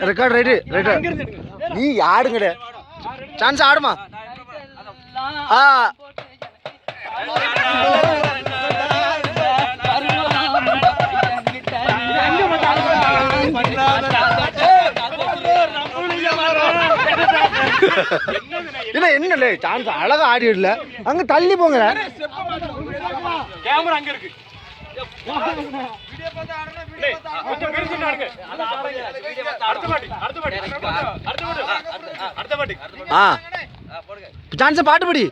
record right நீ ஆடுங்கடே chance ஆடுமா இல்ல என்ன சான்ஸ் அழகா ஆடிடல அங்க தள்ளி போங்க கேமரா அங்க இருக்கு சான்ஸ் பாட்டுபடி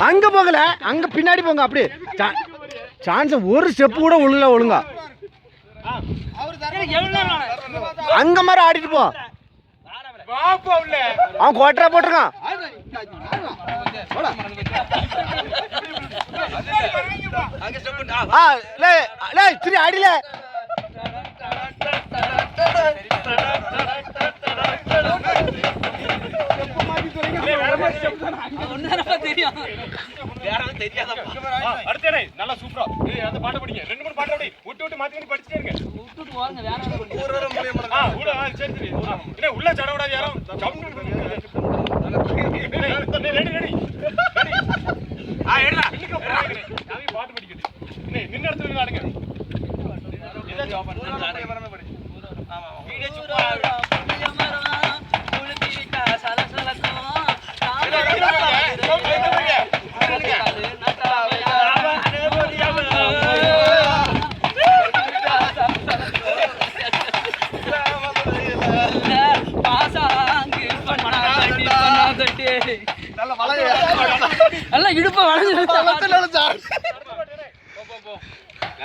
அங்க போகல அங்க பின்னாடி போங்க அப்படியே சான்ஸ் ஒரு ஸ்டெப் கூட ஒழுங்கா அங்க மாதிரி ஆடிட்டு போ அவன் கோட்டரா போட்டிருக்கான் சரி ஆடில நல்லா சூப்பரா அந்த பாட்டு படிங்க 2-3 பாட்டு அப்படி விட்டு மாத்தி படிச்சுட்டே இருங்க உள்ள சடவிடாது யாரும் பாட்டு படிக்கிறது நின்று இடத்துல ஆடுங்க